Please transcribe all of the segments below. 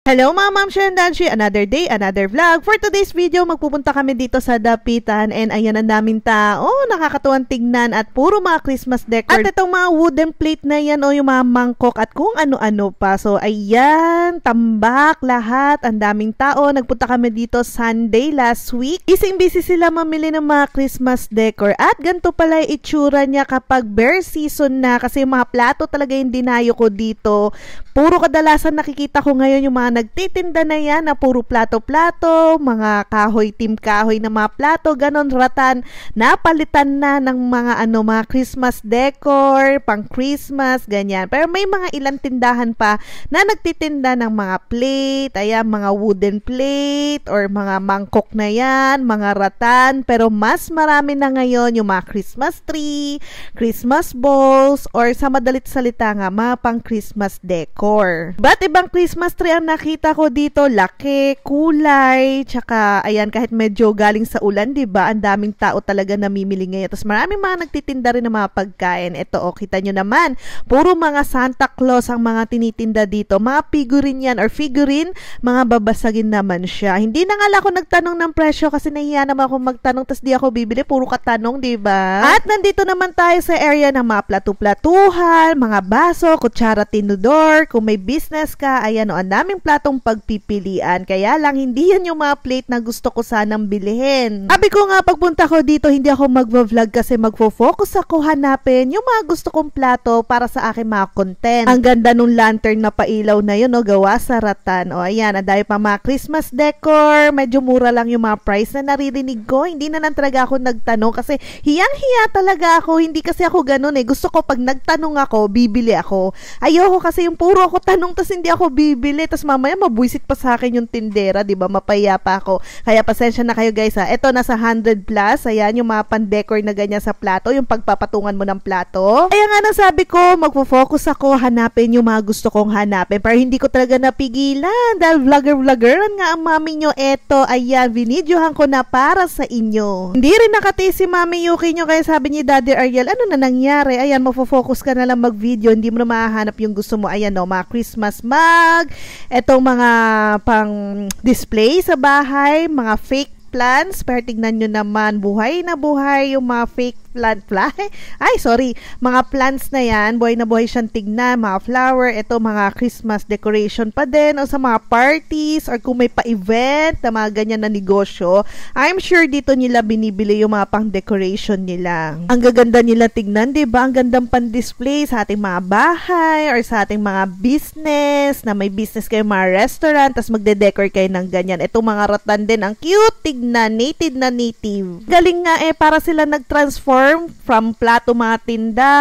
Hello mga Ma'am and Danshi, another day, another vlog. For today's video, magpupunta kami dito sa Dapitan and ayan ang daming tao, nakakatuwang tignan at puro mga Christmas decor. At itong mga wooden plate na yan o yung mga mangkok at kung ano-ano pa. So ayan, tambak lahat, ang daming tao. Nagpunta kami dito Sunday last week. Busy sila mamili ng mga Christmas decor at ganito pala yung itsura niya kapag bear season na kasi yung mga plato talaga yung dinayo ko dito. Puro kadalasan nakikita ko ngayon yung mga nagtitinda na yan na puro plato-plato, mga kahoy, team kahoy na mga plato, ganon, ratan. Napalitan na ng mga mga Christmas decor, pang Christmas, ganyan. Pero may mga ilang tindahan pa na nagtitinda ng mga plate, ayan, mga wooden plate, or mga mangkok na yan, mga ratan. Pero mas marami na ngayon yung mga Christmas tree, Christmas balls, or sa madalit salita nga, mga pang Christmas decor. But ibang Christmas tree ang nakita ko dito, laki, kulay, tsaka ayan, kahit medyo galing sa ulan, diba? Ang daming tao talaga namimili ngayon. Tapos maraming mga nagtitinda rin ng mga pagkain. Ito, kita nyo naman, puro mga Santa Claus ang mga tinitinda dito. Mga figurine yan, or figurine, mga babasagin naman siya. Hindi na nga ako nagtanong ng presyo kasi nahiya naman ako magtanong, tapos di ako bibili, puro katanong, diba? At nandito naman tayo sa area ng mga platu-platuhan, mga baso, kutsara, tinidor. Kung may business ka, ayan o, ang daming platong pagpipilian. Kaya lang, hindi yan yung mga plate na gusto ko sanang bilhin. Sabi ko nga, pagpunta ko dito, hindi ako magvo-vlog kasi magfo-focus ako hanapin yung mga gusto kong plato para sa aking mga content. Ang ganda nung lantern na pailaw na yun, gawa sa ratan. O, ayan, ang dami pa mga Christmas decor. Medyo mura lang yung mga price na naririnig ko. Hindi na lang talaga ako nagtanong kasi hiyang-hiya talaga ako. Hindi kasi ako ganun eh. Gusto ko pag nagtanong ako, bibili ako. Ayoko kasi yung puro ako tanong tas hindi ako bibili. Tas mamaya mabuisit pa sa akin yung tindera, diba? Mapaya pa ako. Kaya pasensya na kayo guys ha. Ito nasa 100 plus. Ayan yung mga pan-decor na ganyan sa plato. Yung pagpapatungan mo ng plato. Kaya nga nasabi ko, magfo-focus ako hanapin yung mga gusto kong hanapin. Pero hindi ko talaga napigilan. Dahil vlogger-vloggeran nga ang mami nyo. Eto, ayan, binidyohan ko na para sa inyo. Hindi rin nakati si Mami Yuki nyo. Kaya sabi ni Daddy Ariel, ano na nangyari? Ayan, magfo-focus ka na lang mag-video. Hindi mo na mahahanap yung gusto mo. Ayan o, mga Christmas mug, etong mga pang display sa bahay, mga fake plants, pero tignan nyo naman, buhay na buhay yung mga fake mga plants na yan, buhay na buhay siyang tignan, mga flower, ito mga Christmas decoration pa din, o sa mga parties, or kung may pa-event, na mga ganyan na negosyo, I'm sure dito nila binibili yung mga pang-decoration nila. Ang gaganda nila tignan, diba? Ang gandang pan-display sa ating mga bahay, or sa ating mga business, na may business kayo, mga restaurant, tas magde-decor kayo ng ganyan. Itong mga ratan din, ang cute tignan, native na native. Galing nga para sila nag-transform from plato, mga tinda,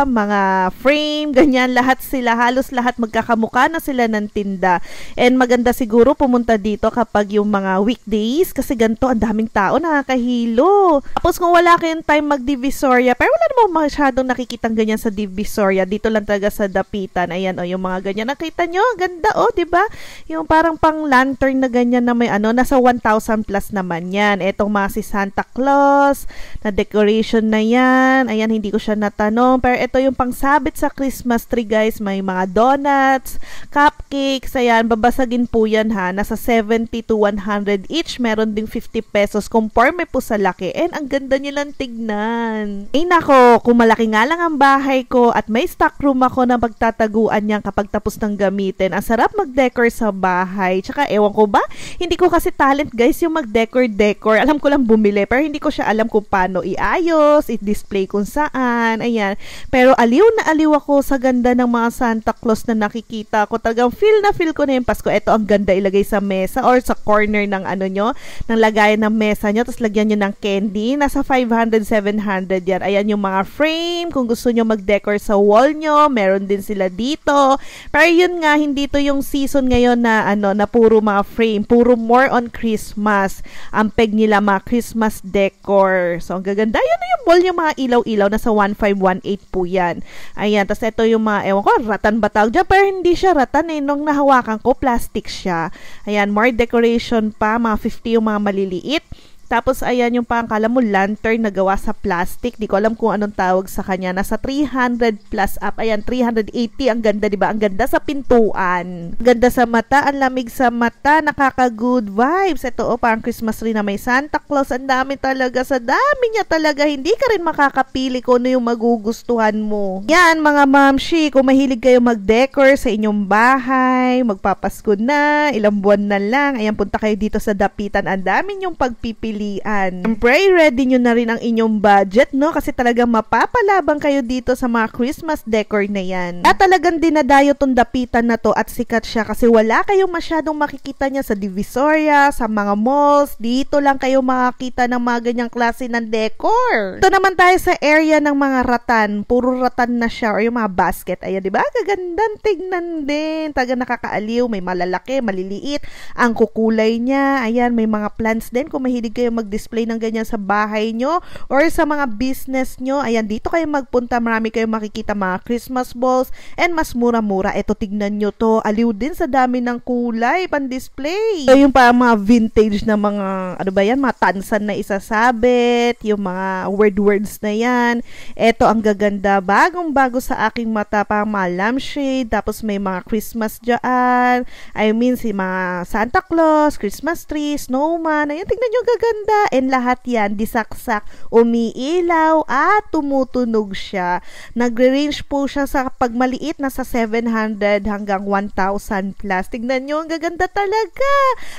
mga frame, ganyan, lahat sila, halos lahat magkakamukha na sila ng tinda. And maganda siguro pumunta dito kapag yung mga weekdays kasi ganito, ang daming tao, nakakahilo. Tapos kung wala kayong time mag-Divisoria, pero wala namang masyadong nakikitang ganyan sa Divisoria, dito lang talaga sa Dapitan. Ayan o, yung mga ganyan, nakita nyo, ganda o, diba? Yung parang pang lantern na ganyan na may nasa 1,000 plus naman yan. Etong mga si Santa Claus na decoration na yan. Ayan, hindi ko siya natanong. Pero ito yung pangsabit sa Christmas tree, guys. May mga donuts, cupcakes. Ayan, babasagin po yan ha. Nasa 70 to 100 each. Meron ding 50 pesos. Conforme po sa laki. And ang ganda nilang tignan. Eh nako, kung malaki nga lang ang bahay ko at may stock room ako na magtataguan niyan kapag tapos ng gamitin. Ang sarap mag-decor sa bahay. Tsaka ewan ko ba? Hindi ko kasi talent, guys, yung mag-decor. Alam ko lang bumili. Pero hindi ko siya alam kung paano iayos, i-display kung saan, ayan. Pero aliw na aliw ako sa ganda ng mga Santa Claus na nakikita ko. Talagang feel ko na yung Pasko. Ito ang ganda ilagay sa mesa or sa corner ng nyo, ng lagayan ng mesa nyo, tapos lagyan nyo ng candy. Nasa 500, 700 yan. Ayan yung mga frame. Kung gusto nyo mag-decor sa wall nyo, meron din sila dito. Pero yun nga, hindi to yung season ngayon na na puro mga frame. Puro more on Christmas. Ang peg nila mga Christmas decor. So, ang gaganda. Yun na yung wall yung mga ilaw-ilaw. Nasa 1,518 po yan. Ayan. Tapos ito yung mga, ewan ko, ratan ba tawag dyan? Pero hindi siya ratan eh. Nung nahawakan ko, plastic siya. Ayan. More decoration pa. Mga 50 yung mga maliliit. Tapos, ayan, yung parang kala mo lantern na gawa sa plastic. Di ko alam kung anong tawag sa kanya. Nasa 300 plus up. Ayan, 380. Ang ganda, di ba? Ang ganda sa pintuan. Ganda sa mata. Ang lamig sa mata. Nakaka-good vibes. Ito, parang Christmas tree na may Santa Claus. Ang dami talaga. Sa dami niya talaga. Hindi ka rin makakapili kung ano yung magugustuhan mo. Yan, mga mamshi. Kung mahilig kayo mag-decor sa inyong bahay, magpapasko na, ilang buwan na lang. Ayan, punta kayo dito sa Dapitan. Ang dami yung pagpipilian. Pray ready nyo na rin ang inyong budget, no? Kasi talagang mapapalabang kayo dito sa mga Christmas decor na yan. At talagang dinadayo tong Dapitan na to at sikat siya kasi wala kayong masyadong makikita niya sa Divisoria, sa mga malls. Dito lang kayo makakita ng mga ganyang klase ng decor. Ito naman tayo sa area ng mga ratan. Puro ratan na siya or yung mga basket. Ayan, di ba? Kagandang tignan din. Talagang nakakaaliw. May malalaki, maliliit. Ang kukulay niya. Ayan, may mga plants din. Kung mahilig kayo mag-display ng ganyan sa bahay nyo or sa mga business nyo, ayan, dito kayo magpunta. Marami kayo makikita mga Christmas balls and mas mura-mura. Eto, tignan nyo to. Aliw din sa dami ng kulay pan-display. So, yung parang mga vintage na mga, ano ba yan, mga tansan na isasabit, yung mga words na yan. Eto, ang gaganda. Bagong-bago sa aking mata, parang mga lampshade, tapos may mga Christmas dyan. I mean, si mga Santa Claus, Christmas tree, snowman. Ayan, tignan nyo, gaganda. And lahat yan, disaksak, umiilaw, at tumutunog siya. Nagre-range po siya sa pagmaliit na sa 700 hanggang 1,000 plus. Tignan nyo, ang gaganda talaga.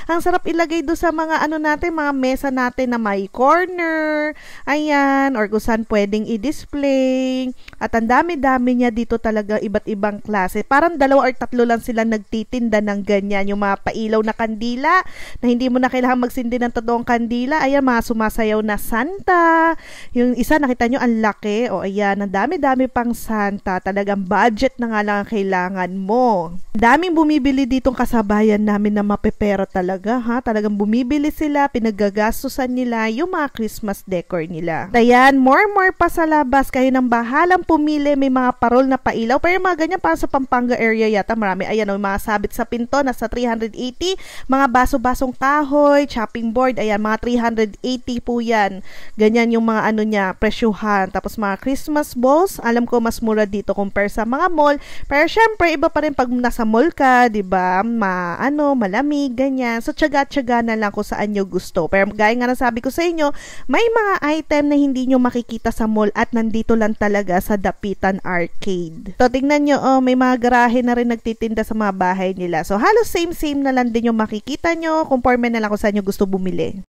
Ang sarap ilagay do sa mga ano natin, mga mesa natin na may corner. Ayan, or kung saan pwedeng i-display. At ang dami-dami niya dito talaga, iba't ibang klase. Parang 2 or 3 lang sila nagtitinda ng ganyan. Yung mga pailaw na kandila na hindi mo na kailangan magsindi ng totoong kandila. Ayan, mga sumasayaw na Santa. Yung isa, nakita nyo, ang laki. O, ayan, ang dami-dami pang Santa. Talagang budget na nga lang ang kailangan mo. Daming bumibili ditong kasabayan namin na mapepera talaga, ha? Talagang bumibili sila, pinagagastusan nila yung mga Christmas decor nila. Ayan, more pa sa labas. Kayo nang bahalang pumili. May mga parol na pailaw. Pero yung mga ganyan, para sa Pampanga area yata, marami. Ayan, yung mga sabit sa pinto, nasa 380. Mga baso-basong kahoy, chopping board, ayan, mga 380 po yan. Ganyan yung mga ano niya, presyuhan. Tapos mga Christmas balls, alam ko mas mura dito compare sa mga mall. Pero syempre, iba pa rin pag nasa mall ka, di ba? Malamig, ganyan. So, tiyaga-tiyaga na lang kung saan nyo gusto. Pero gaya nga nasabi ko sa inyo, may mga item na hindi nyo makikita sa mall at nandito lang talaga sa Dapitan Arcade. So, tingnan nyo, may mga garahe na rin nagtitinda sa mga bahay nila. So, halos same-same na lang din yung makikita nyo. Conforme na lang kung saan nyo gusto bumili.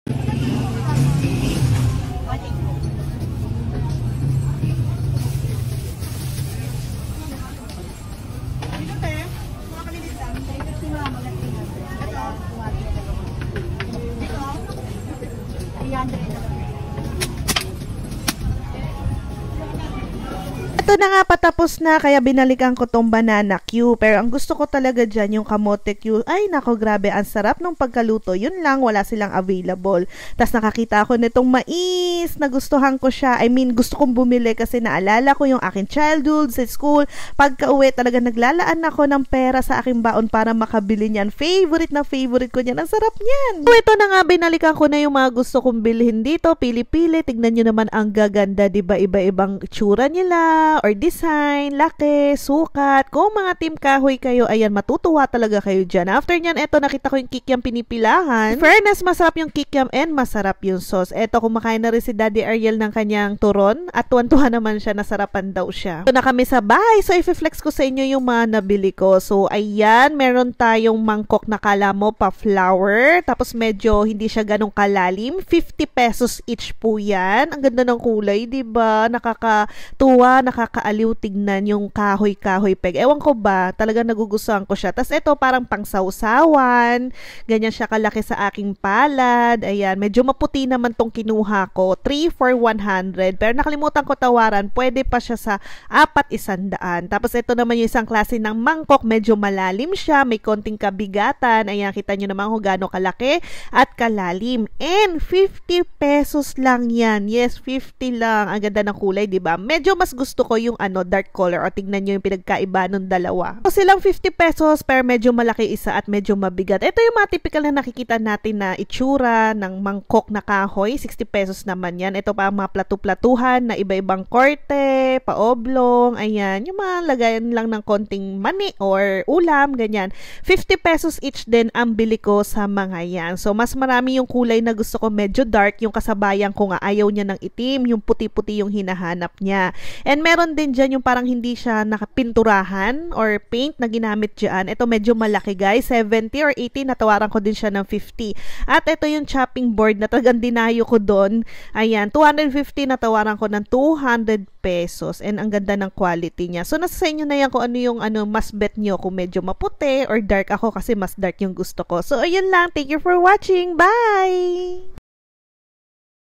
Ito na nga, patapos na, kaya binalikan ko tong banana Q. Pero ang gusto ko talaga dyan, yung kamote Q. Ay, nako, grabe, ang sarap nung pagkaluto. Yun lang, wala silang available. Tapos nakakita ako nitong mais, nagustuhan ko siya. I mean, gusto kong bumili kasi naalala ko yung aking childhood sa school. Pagka-uwi, talaga naglalaan ako ng pera sa aking baon para makabili niyan. Favorite na favorite ko niyan. Ang sarap niyan. So, ito na nga, binalikan ko na yung mga gusto kong bilhin dito. Pili-pili. Tignan nyo naman ang gaganda, diba? Iba-ibang itsura nila or design, laki, sukat. Kung mga team kahoy kayo, ayan, matutuwa talaga kayo dyan. After nyan, eto, nakita ko yung kikiam pinipilahan. Fairness, masarap yung kikiam and masarap yung sauce. Eto, kumakain na rin si Daddy Ariel ng kanyang turon at tuwan-tuwa naman siya, nasarapan daw siya. Ito na kami sa bahay, so i-flex ko sa inyo yung mga nabili ko. So, ayan, meron tayong mangkok na kala mo pa flour, tapos medyo hindi siya ganong kalalim. 50 pesos each po yan. Ang ganda ng kulay, diba? Nakakatuwa, nakakaaliw tignan yung kahoy-kahoy peg. Ewan ko ba, talaga nagugustuhan ko siya. Tapos ito parang pangsawsawan. Ganyan siya kalaki sa aking palad. Ayan, medyo maputi naman tong kinuha ko. 3 for 100. Pero nakalimutan ko tawaran. Pwede pa siya sa 4,100. Tapos ito naman yung isang klase ng mangkok. Medyo malalim siya. May konting kabigatan. Ayan, kita nyo naman kung gaano kalaki at kalalim. And 50 pesos lang yan. Yes, 50 lang. Ang ganda ng kulay, diba? Medyo mas gusto ko yung dark color. O tignan nyo yung pinagkaiba ng dalawa. So silang 50 pesos pero medyo malaki isa at medyo mabigat. Ito yung mga typical na nakikita natin na itsura ng mangkok na kahoy. 60 pesos naman yan. Ito pa mga platu-platuhan na iba-ibang korte, paoblong, ayan. Yung mga lagayan lang ng konting mani or ulam, ganyan. 50 pesos each din ang bili ko sa mga yan. So mas marami yung kulay na gusto ko medyo dark. Yung kasabayan ko nga ayaw niya ng itim. Yung puti-puti yung hinahanap niya. And meron din dyan yung parang hindi siya nakapinturahan or paint na ginamit dyan. Ito medyo malaki guys, 70 or 80, natawaran ko din siya ng 50. At ito yung chopping board na talagang dinayo ko doon. Ayan, 250, natawaran ko ng 200 pesos. And ang ganda ng quality niya. So nasa sa inyo na yan kung ano yung mas bet nyo, kung medyo maputi or dark. Ako kasi mas dark yung gusto ko. So ayun lang, thank you for watching. Bye!